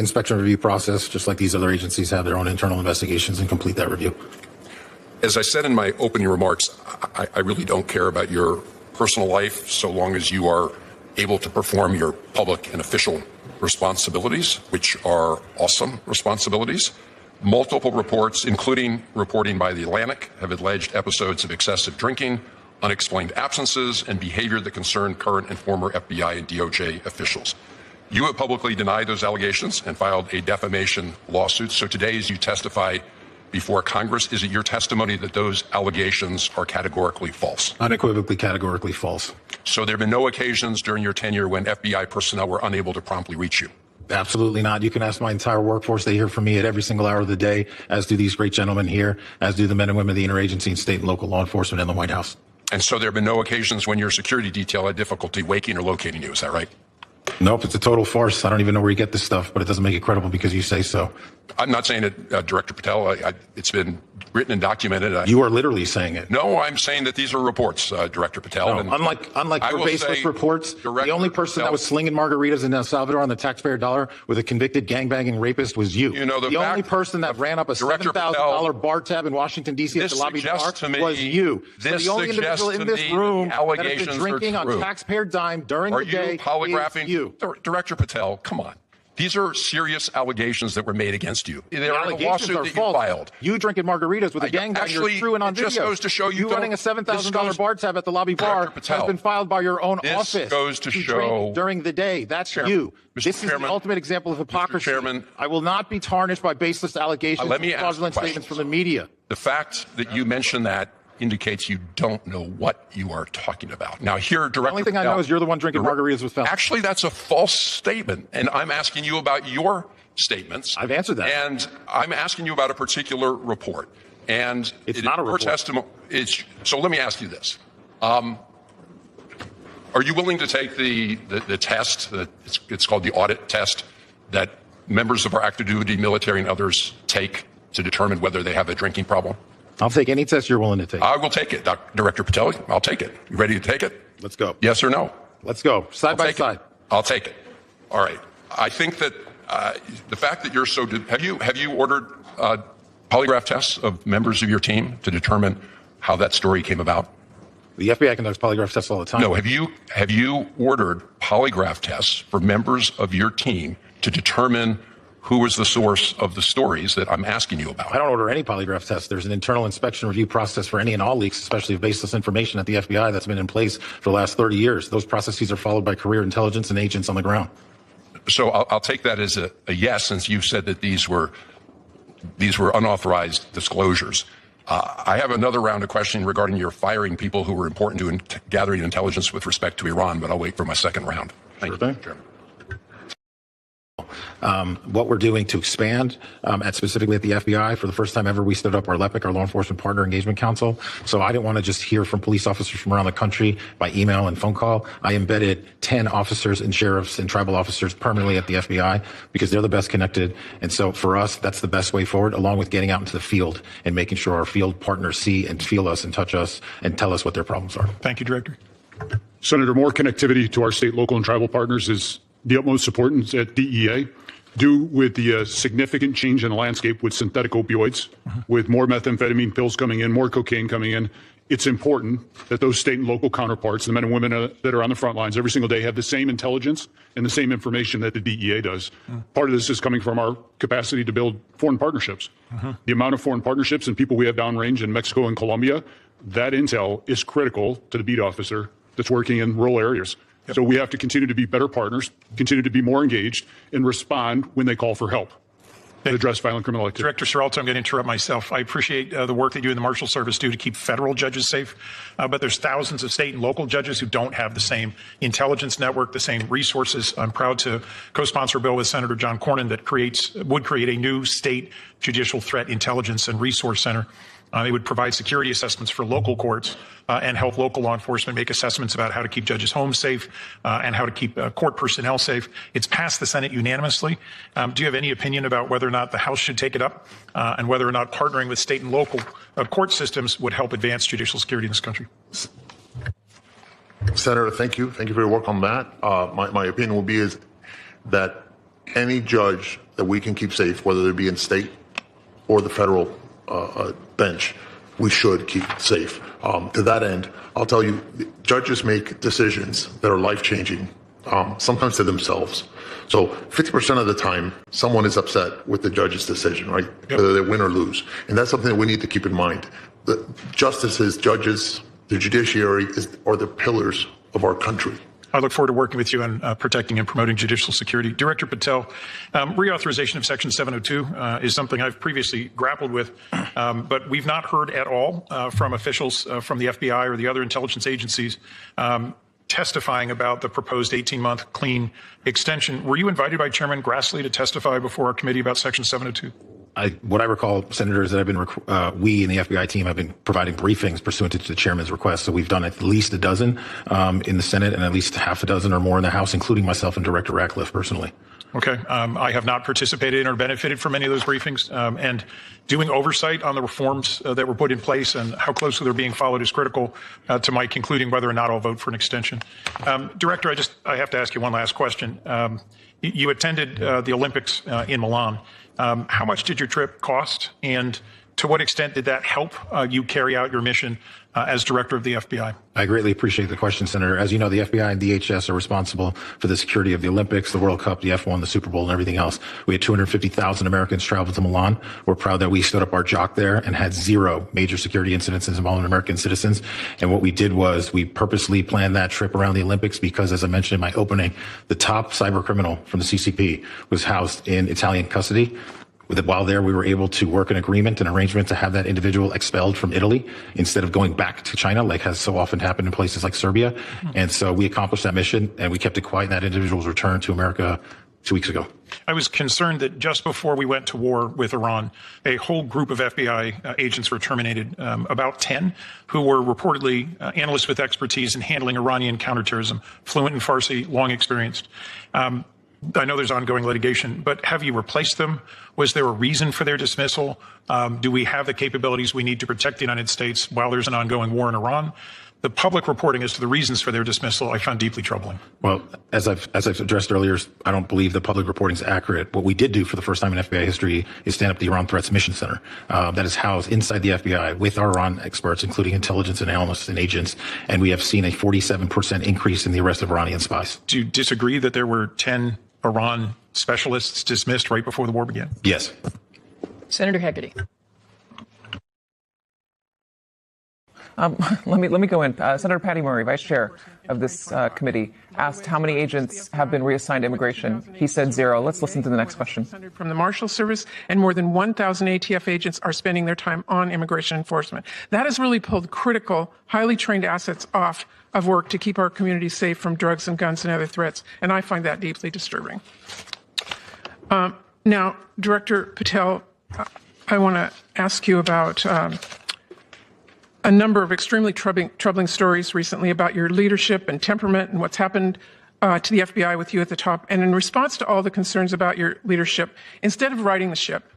inspection review process, just like these other agencies have their own internal investigations, and complete that review. As I said in my opening remarks, I really don't care about your personal life so long as you are able to perform your public and official responsibilities, which are awesome responsibilities. Multiple reports, including reporting by The Atlantic, have alleged episodes of excessive drinking, unexplained absences, and behavior that concern current and former FBI and DOJ officials. You have publicly denied those allegations and filed a defamation lawsuit. So today, as you testify before Congress, is it your testimony that those allegations are categorically false? Unequivocally, categorically false. So there have been no occasions during your tenure when FBI personnel were unable to promptly reach you? Absolutely not. You can ask my entire workforce. They hear from me at every single hour of the day, as do these great gentlemen here, as do the men and women of the interagency and state and local law enforcement in the White House. And so there have been no occasions when your security detail had difficulty waking or locating you. Is that right? Nope, it's a total farce. I don't even know where you get this stuff, but it doesn't make it credible because you say so. I'm not saying it, Director Patel. It's been written and documented. You are literally saying it. No, I'm saying that these are reports, Director Patel. No, unlike your baseless reports, the only person that was slinging margaritas in El Salvador on the taxpayer dollar with a convicted gangbanging rapist was you. You know, the only person that ran up a $7,000 bar tab in Washington, D.C. at the lobby bar was you. So the only individual in this room that has been drinking on taxpayer dime during the day is you. Director Patel, come on. These are serious allegations that were made against you. They're in a lawsuit that you filed. You drinking margaritas with a gangbang, you're true and on video. Just goes to show you running a $7,000 bar tab at the lobby bar has been filed by your own office. This goes to show during the day. That's you. This is the ultimate example of hypocrisy. I will not be tarnished by baseless allegations and fraudulent statements from the media. The fact that you mentioned that indicates you don't know what you are talking about. Now, here, Director The only thing I know is you're the one drinking margaritas with felons. Actually, that's a false statement, and I'm asking you about your statements. I've answered that. And I'm asking you about a particular report. And it's not a report. So let me ask you this. Are you willing to take the test, it's called the audit test, that members of our active duty military and others take to determine whether they have a drinking problem? I'll take any test you're willing to take. I will take it, Director Patel. I'll take it. You ready to take it? Let's go. Yes or no? Let's go. Side by side. I'll take it. All right. I think that the fact that you're so have you ordered polygraph tests of members of your team to determine how that story came about? The FBI conducts polygraph tests all the time. No. Have you ordered polygraph tests for members of your team to determine who was the source of the stories that I'm asking you about? I don't order any polygraph tests. There's an internal inspection review process for any and all leaks, especially of baseless information at the FBI, that's been in place for the last 30 years. Those processes are followed by career intelligence and agents on the ground. So I'll take that as a yes, since you said that these were unauthorized disclosures. I have another round of questioning regarding your firing people who were important to gathering intelligence with respect to Iran, but I'll wait for my second round. Thank you, Chairman. What we're doing to expand specifically at the FBI. For the first time ever, we stood up our LEPIC, our Law Enforcement Partner Engagement Council. So I didn't want to just hear from police officers from around the country by email and phone call. I embedded 10 officers and sheriffs and tribal officers permanently at the FBI because they're the best connected. And so for us, that's the best way forward, along with getting out into the field and making sure our field partners see and feel us and touch us and tell us what their problems are. Thank you, Director. Senator, more connectivity to our state, local, and tribal partners is the utmost importance at DEA. Due with the significant change in the landscape with synthetic opioids, with more methamphetamine pills coming in, more cocaine coming in, it's important that those state and local counterparts, the men and women that are on the front lines every single day, have the same intelligence and the same information that the DEA does. Part of this is coming from our capacity to build foreign partnerships. The amount of foreign partnerships and people we have downrange in Mexico and Colombia, that intel is critical to the beat officer that's working in rural areas. So we have to continue to be better partners, continue to be more engaged, and respond when they call for help and address violent criminal activity. Director Seralto, I'm going to interrupt myself. I appreciate the work that you and the Marshal Service do to keep federal judges safe, but there's thousands of state and local judges who don't have the same intelligence network, the same resources. I'm proud to co-sponsor a bill with Senator John Cornyn that would create a new state judicial threat intelligence and resource center. They would provide security assessments for local courts and help local law enforcement make assessments about how to keep judges' homes safe and how to keep court personnel safe. It's passed the Senate unanimously. Do you have any opinion about whether or not the House should take it up and whether or not partnering with state and local court systems would help advance judicial security in this country? Senator, thank you. Thank you for your work on that. My opinion will be is that any judge that we can keep safe, whether it be in state or the federal bench, we should keep safe. To that end, I'll tell you, judges make decisions that are life-changing, sometimes to themselves. So 50% of the time, someone is upset with the judge's decision, right? Yep. Whether they win or lose. And that's something that we need to keep in mind. The justices, judges, the judiciary are the pillars of our country. I look forward to working with you on protecting and promoting judicial security. Director Patel, reauthorization of Section 702 is something I've previously grappled with, but we've not heard at all from officials from the FBI or the other intelligence agencies testifying about the proposed 18-month clean extension. Were you invited by Chairman Grassley to testify before our committee about Section 702? What I recall, Senator, is that I've been, we in the FBI team have been providing briefings pursuant to the chairman's request. So we've done at least a dozen in the Senate and at least half a dozen or more in the House, including myself and Director Ratcliffe personally. Okay. I have not participated in or benefited from any of those briefings. And doing oversight on the reforms that were put in place and how closely they're being followed is critical to my concluding whether or not I'll vote for an extension. Director, I have to ask you one last question. You attended the Olympics in Milan. How much did your trip cost, and to what extent did that help you carry out your mission as director of the FBI? I greatly appreciate the question, Senator. As you know, the FBI and DHS are responsible for the security of the Olympics, the World Cup, the F1, the Super Bowl, and everything else. We had 250,000 Americans travel to Milan. We're proud that we stood up our jock there and had zero major security incidents involving American citizens. And what we did was we purposely planned that trip around the Olympics because, as I mentioned in my opening, the top cyber criminal from the CCP was housed in Italian custody. While there, we were able to work an agreement, an arrangement to have that individual expelled from Italy instead of going back to China, like has so often happened in places like Serbia. And so we accomplished that mission, and we kept it quiet, and that individual was returned to America 2 weeks ago. I was concerned that just before we went to war with Iran, a whole group of FBI agents were terminated, about 10, who were reportedly analysts with expertise in handling Iranian counterterrorism, fluent in Farsi, long experienced. I know there's ongoing litigation, but have you replaced them? Was there a reason for their dismissal? Do we have the capabilities we need to protect the United States while there's an ongoing war in Iran? The public reporting as to the reasons for their dismissal I found deeply troubling. Well, as I've addressed earlier, I don't believe the public reporting is accurate. What we did do for the first time in FBI history is stand up the Iran Threats Mission Center that is housed inside the FBI with our Iran experts, including intelligence and analysts and agents, and we have seen a 47% increase in the arrest of Iranian spies. Do you disagree that there were 10 Iran specialists dismissed right before the war began? Yes. Senator Hagerty. Let me go in. Senator Patty Murray, Vice Chair of this committee, asked how many agents have been reassigned to immigration. He said 0. Let's listen to the next question. From the Marshal Service, and more than 1,000 ATF agents are spending their time on immigration enforcement. That has really pulled critical, highly trained assets off of work to keep our communities safe from drugs and guns and other threats, and I find that deeply disturbing. Now, Director Patel, I want to ask you about a number of extremely troubling stories recently about your leadership and temperament and what's happened to the FBI with you at the top. And in response to all the concerns about your leadership, instead of righting the ship,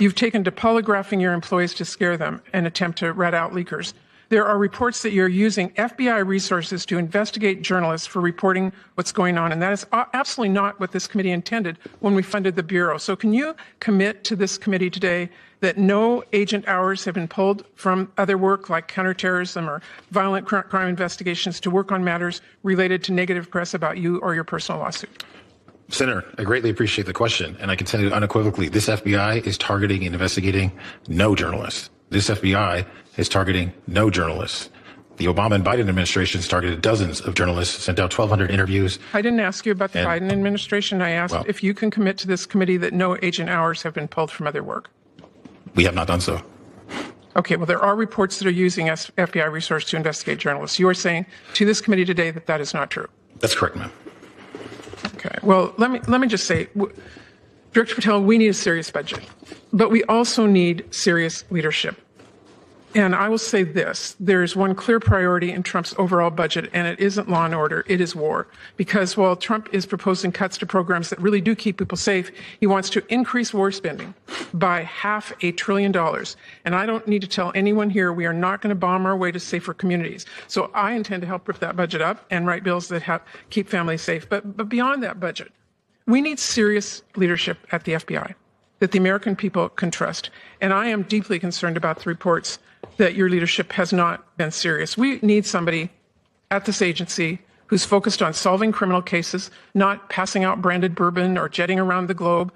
you've taken to polygraphing your employees to scare them and attempt to rat out leakers. There are reports that you're using FBI resources to investigate journalists for reporting what's going on, and that is absolutely not what this committee intended when we funded the Bureau. So can you commit to this committee today that no agent hours have been pulled from other work like counterterrorism or violent crime investigations to work on matters related to negative press about you or your personal lawsuit? Senator, I greatly appreciate the question, and I can tell you unequivocally, this FBI is targeting and investigating no journalists. This FBI is targeting no journalists. The Obama and Biden administrations targeted dozens of journalists, sent out 1,200 interviews. I didn't ask you about the Biden administration. I asked if you can commit to this committee that no agent hours have been pulled from other work. We have not done so. Okay, well, there are reports that are using FBI resources to investigate journalists. You are saying to this committee today that that is not true. That's correct, ma'am. Okay, well, let me just say, Director Patel, we need a serious budget, but we also need serious leadership. And I will say this, there is one clear priority in Trump's overall budget, and it isn't law and order, it is war. Because while Trump is proposing cuts to programs that really do keep people safe, he wants to increase war spending by $500 billion. And I don't need to tell anyone here we are not going to bomb our way to safer communities. So I intend to help rip that budget up and write bills that keep families safe. But beyond that budget, We need serious leadership at the FBI that the American people can trust. And I am deeply concerned about the reports that your leadership has not been serious. We need somebody at this agency who's focused on solving criminal cases, not passing out branded bourbon or jetting around the globe.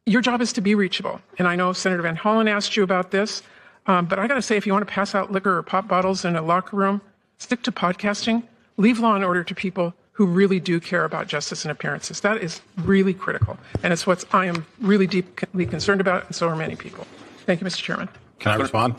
Your job is to be reachable. And I know Senator Van Hollen asked you about this, but I got to say, if you want to pass out liquor or pop bottles in a locker room, stick to podcasting. Leave law and order to people who really do care about justice and appearances. That is really critical. And it's what I am really deeply concerned about, and so are many people. Thank you, Mr. Chairman. Can I respond?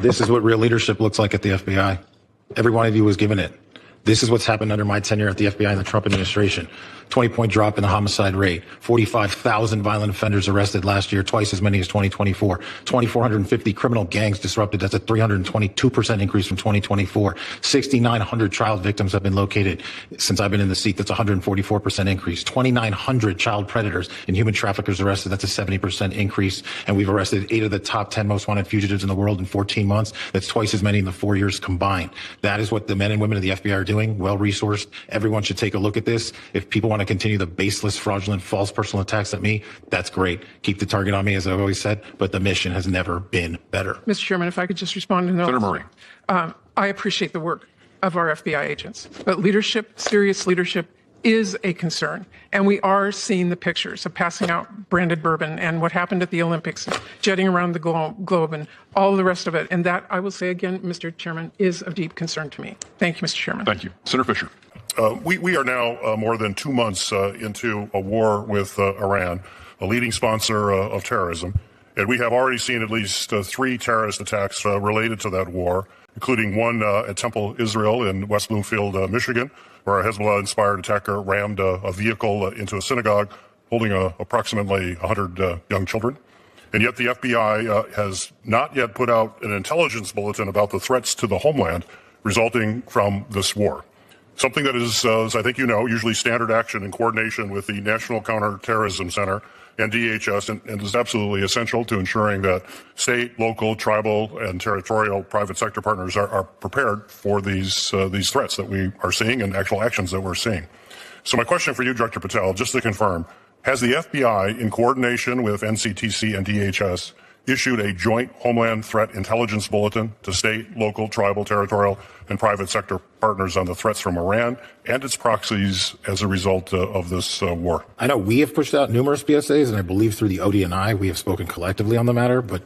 This is what real leadership looks like at the FBI. Every one of you was given it. This is what's happened under my tenure at the FBI and the Trump administration. 20-point drop in the homicide rate. 45,000 violent offenders arrested last year, twice as many as 2024. 2,450 criminal gangs disrupted. That's a 322% increase from 2024. 6,900 child victims have been located since I've been in the seat. That's a 144% increase. 2,900 child predators and human traffickers arrested. That's a 70% increase. And we've arrested 8 of the top 10 most wanted fugitives in the world in 14 months. That's twice as many in the 4 years combined. That is what the men and women of the FBI are doing. Well-resourced. Everyone should take a look at this. If people want to continue the baseless, fraudulent, false personal attacks at me, that's great. Keep the target on me, as I've always said, but the mission has never been better. Mr. Chairman, if I could just respond to Senator Murray. I appreciate the work of our FBI agents, but leadership, serious leadership, is a concern. And we are seeing the pictures of passing out branded bourbon and what happened at the Olympics, jetting around the globe and all the rest of it. And that, I will say again, Mr. Chairman, is of deep concern to me. Thank you, Mr. Chairman. Thank you. Senator Fisher. We are now more than 2 months into a war with Iran, a leading sponsor of terrorism. And we have already seen at least 3 terrorist attacks related to that war, including one at Temple, Israel in West Bloomfield, Michigan, where a Hezbollah-inspired attacker rammed a vehicle into a synagogue holding approximately 100 young children. And yet the FBI has not yet put out an intelligence bulletin about the threats to the homeland resulting from this war. Something that is, as I think you know, usually standard action in coordination with the National Counterterrorism Center and DHS, and is absolutely essential to ensuring that state, local, tribal, and territorial private sector partners are prepared for these threats that we are seeing and actual actions that we're seeing. So my question for you, Director Patel, just to confirm, has the FBI, in coordination with NCTC and DHS, issued a joint Homeland Threat Intelligence Bulletin to state, local, tribal, territorial, and private sector partners on the threats from Iran and its proxies as a result of this war? I know we have pushed out numerous PSAs, and I believe through the ODNI we have spoken collectively on the matter, but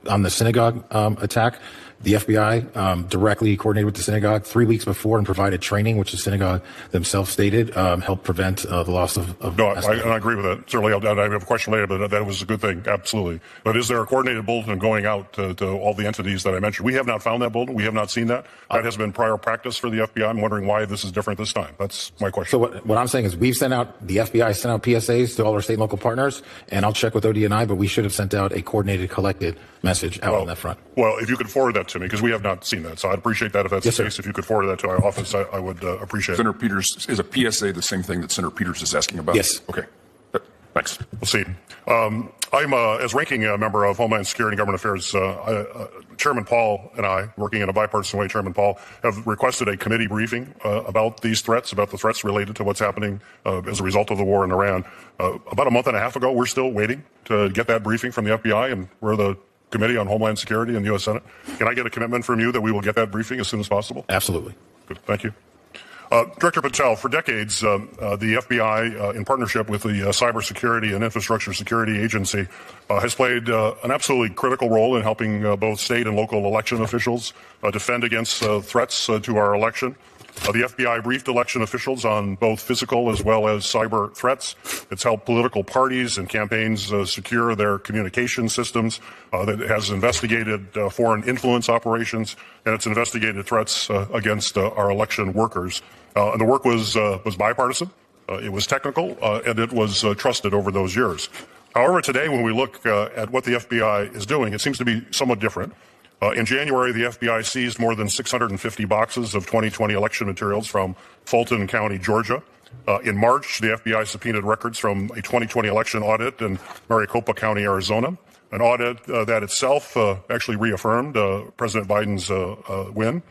on the synagogue attack, the FBI directly coordinated with the synagogue 3 weeks before and provided training, which the synagogue themselves stated helped prevent the loss of No, I agree with that. Certainly, I have a question later, but that was a good thing, absolutely. But is there a coordinated bulletin going out to all the entities that I mentioned? We have not found that bulletin. We have not seen that. That has been prior practice for the FBI. I'm wondering why this is different this time. That's my question. So what I'm saying is the FBI sent out PSAs to all our state and local partners, and I'll check with ODNI, but we should have sent out a coordinated, collected message out on that front. Well, if you could forward that to me, because we have not seen that. So I'd appreciate that if that's the case. If you could forward that to our office, I would appreciate it. Senator Peters, is a PSA the same thing that Senator Peters is asking about? Yes. Okay. Thanks. We'll see. I'm, as ranking member of Homeland Security and Government Affairs, Chairman Paul and I, working in a bipartisan way, Chairman Paul, have requested a committee briefing about these threats, about the threats related to what's happening as a result of the war in Iran. About a month and a half ago, we're still waiting to get that briefing from the FBI, and we're the Committee on Homeland Security in the U.S. Senate. Can I get a commitment from you that we will get that briefing as soon as possible? Absolutely. Good. Thank you. Director Patel, for decades, the FBI, in partnership with the Cybersecurity and Infrastructure Security Agency, has played an absolutely critical role in helping both state and local election officials defend against threats to our election. The FBI briefed election officials on both physical as well as cyber threats. It's helped political parties and campaigns secure their communication systems. That has investigated foreign influence operations, and it's investigated threats against our election workers. And the work was bipartisan. It was technical, and it was trusted over those years. However, today, when we look at what the FBI is doing, it seems to be somewhat different. In January, the FBI seized more than 650 boxes of 2020 election materials from Fulton County, Georgia. In March, the FBI subpoenaed records from a 2020 election audit in Maricopa County, Arizona, an audit that itself actually reaffirmed President Biden's win.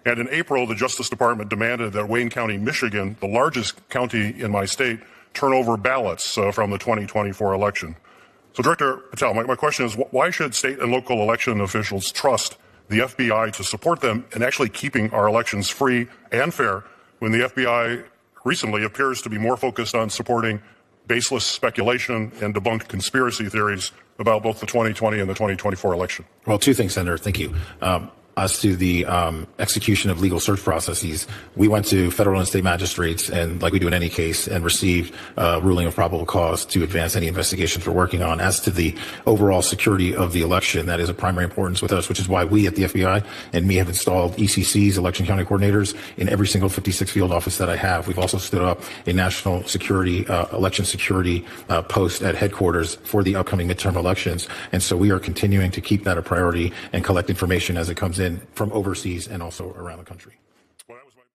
And in April, the Justice Department demanded that Wayne County, Michigan, the largest county in my state, turn over ballots from the 2024 election. So, Director Patel, my question is, why should state and local election officials trust the FBI to support them in actually keeping our elections free and fair when the FBI recently appears to be more focused on supporting baseless speculation and debunked conspiracy theories about both the 2020 and the 2024 election? Well, two things, Senator. Thank you. As to the execution of legal search processes, we went to federal and state magistrates, and like we do in any case, and received ruling of probable cause to advance any investigations we're working on. As to the overall security of the election, that is of primary importance with us, which is why we at the FBI and me have installed ECCs, election county coordinators, in every single 56 field office that I have. We've also stood up a national security, election security post at headquarters for the upcoming midterm elections. And so we are continuing to keep that a priority and collect information as it comes in from overseas and also around the country.